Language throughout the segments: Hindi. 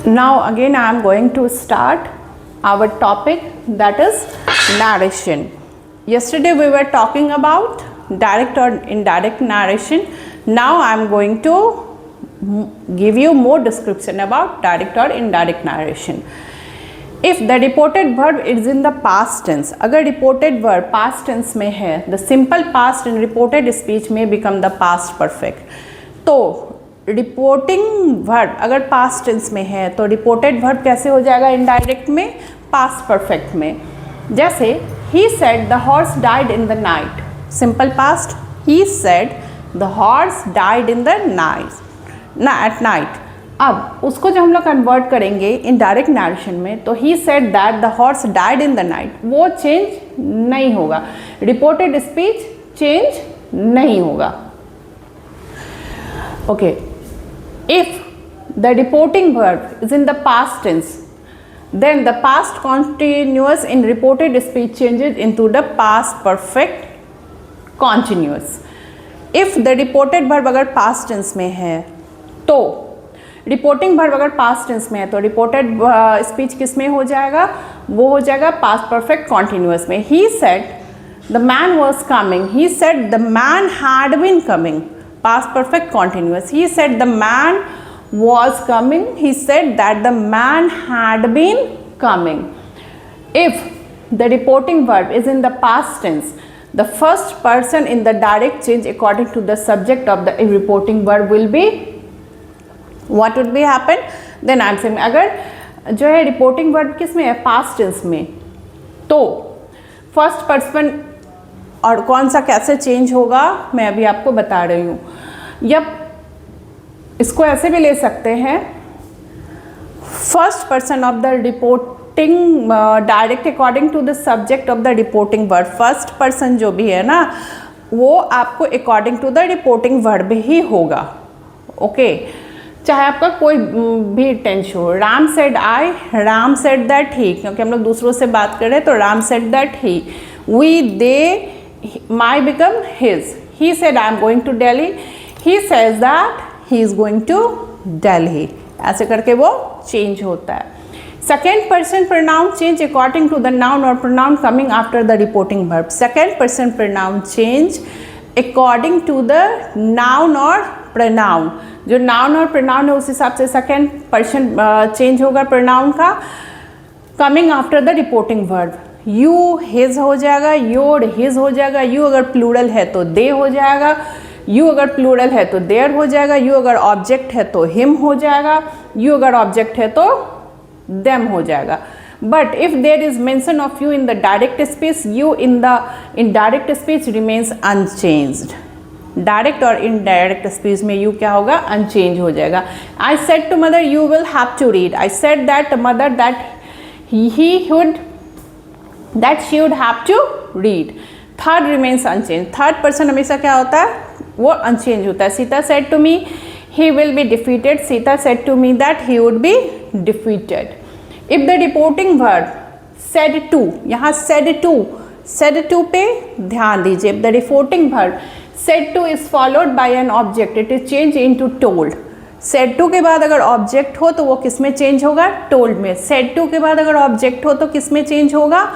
Now again I am going to start our topic, that is narration. Yesterday we were talking about direct or indirect narration. Now I am going to give you more description about direct or indirect narration. If the reported verb is in the past tense, अगर reported verb past tense में है, the simple past in reported speech may become the past perfect. तो रिपोर्टिंग वर्ब अगर पास्ट टेंस में है तो रिपोर्टेड वर्ब कैसे हो जाएगा इनडायरेक्ट में, पास्ट परफेक्ट में. जैसे he said the horse died in the night, simple past, he said the horse died in the night at night. अब उसको जब हम लोग कन्वर्ट करेंगे इनडायरेक्ट नरेशन में तो ही said that the horse died in the night, वो चेंज नहीं होगा, रिपोर्टेड स्पीच चेंज नहीं होगा. Okay, if the reporting verb is in the past tense, then the past continuous in reported speech changes into the past perfect continuous. if the reported verb अगर past tense में है तो reporting verb अगर past tense में है तो reported speech किस में हो जाएगा, वो हो जाएगा past perfect continuous में. he said the man was coming, he said the man had been coming, past perfect continuous. he said the man was coming, he said that the man had been coming. if the reporting verb is in the past tense, the first person in the direct change according to the subject of the reporting verb will be, what would be happen, then answer में अगर जो है reporting verb किस में है, past tense में, तो first person और कौन सा कैसे चेंज होगा मैं अभी आपको बता रही हूँ. या इसको ऐसे भी ले सकते हैं, first person of the reporting direct according to the subject of the reporting verb. First person जो भी है ना वो आपको according to the reporting verb ही होगा. ओके, चाहे आपका कोई भी टेंस हो. Ram said I, Ram said that he, क्योंकि हम लोग दूसरों से बात कर रहे हैं तो Ram said that he. We they my become his. He said I am going to Delhi, he says that he is going to Delhi. ऐसे करके वो चेंज होता है. Second person pronoun change according to the noun और pronoun coming after the reporting verb. Second person pronoun change according to the noun और प्रोनाउन. जो नाउन और प्रोनाउन है उस हिसाब से सेकेंड पर्सन चेंज होगा प्रोनाउन का, coming after the reporting verb. You his हो जाएगा, योर हिज हो जाएगा, यू अगर प्लूरल है तो दे हो जाएगा, यू अगर प्लूरल है तो देयर हो जाएगा, यू अगर ऑब्जेक्ट है तो हिम हो जाएगा, यू अगर ऑब्जेक्ट है तो देम हो जाएगा. But if there is mention of you in the direct speech, you in the indirect speech remains unchanged. Direct और इनडायरेक्ट स्पीच में यू क्या होगा, अनचेंज हो जाएगा. I said to mother you will have to read, I said that mother that he would that she would have to read. Third remains unchange. Third person हमेशा क्या होता है, वो अनचेंज होता है. Sita said to me he will be defeated, Sita said to me that he would be defeated. If the reporting verb said to, यहाँ सेड टू पे ध्यान दीजिए. If the reporting verb said to is followed by an object, it is change into told. Said to के बाद अगर ऑब्जेक्ट हो तो वो किस में चेंज होगा, टोल्ड में. सेड टू के बाद अगर ऑब्जेक्ट हो तो किस में चेंज होगा,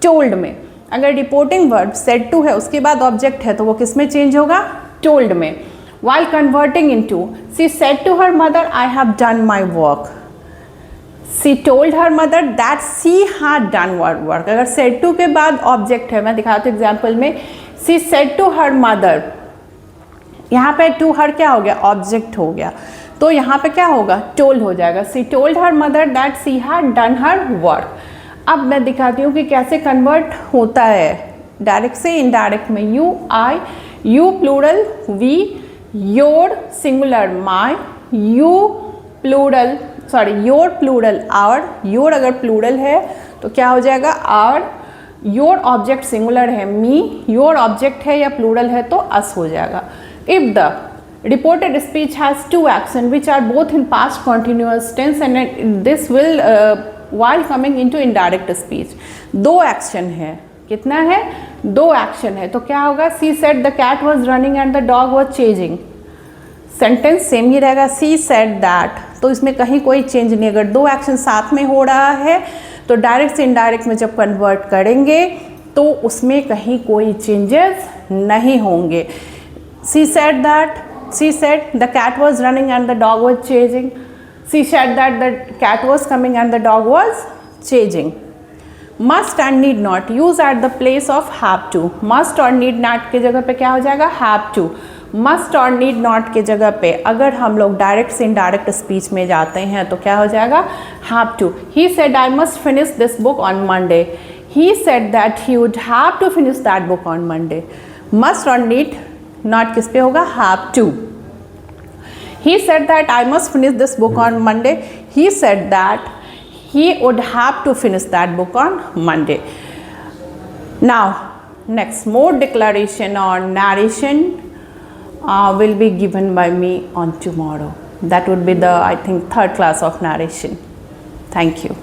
टोल्ड में. अगर रिपोर्टिंग वर्ब सेड टू है उसके बाद ऑब्जेक्ट है तो वो किस में चेंज होगा, टोल्ड में. while converting into, she said to her mother I have done my work. she told her mother that she had done work. अगर said to के बाद ऑब्जेक्ट है, मैं दिखाती हूँ एग्जाम्पल में. she said to her mother, यहाँ पे to her क्या हो गया, ऑब्जेक्ट हो गया, तो यहाँ पे क्या होगा, told हो जाएगा. she told her mother that she had done her work. अब मैं दिखाती हूँ कि कैसे कन्वर्ट होता है डायरेक्ट से इनडायरेक्ट में. You I, you plural we, your singular my, you plural sorry your plural our. Your अगर प्लूरल है तो क्या हो जाएगा, आवर. योर ऑब्जेक्ट सिंगुलर है मी, योर ऑब्जेक्ट है या प्लूरल है तो अस हो जाएगा. If the reported speech has two actions which are both in past continuous tense and this will while coming into indirect speech. दो एक्शन है, कितना है, दो एक्शन है, तो क्या होगा. she said the cat was running and the dog was chasing. Sentence same ही रहेगा, सी सेड दैट, तो इसमें कहीं कोई चेंज नहीं। अगर दो एक्शन साथ में हो रहा है तो डायरेक्ट से इनडायरेक्ट में जब कन्वर्ट करेंगे तो उसमें कहीं कोई चेंजेस नहीं होंगे। She said that, she said the cat was running and the dog was chasing, she said that the cat was coming and the dog was chasing. Must and need not use at the place of have to, must और नीड नॉट की जगह पे क्या हो जाएगा, हैव टू। मस्ट और नीड नॉट की जगह पे अगर हम लोग डायरेक्ट से इनडायरेक्ट स्पीच में जाते हैं तो क्या हो जाएगा, have to. He said I must finish this book on Monday, he said that he would have to finish that book on Monday. Must और नीड नॉट किस पे होगा, have to. He said that I must finish this book on Monday, he said that he would have to finish that book on Monday. Now next more declaration or narration will be given by me on tomorrow. That would be the, I think, third class of narration. Thank you.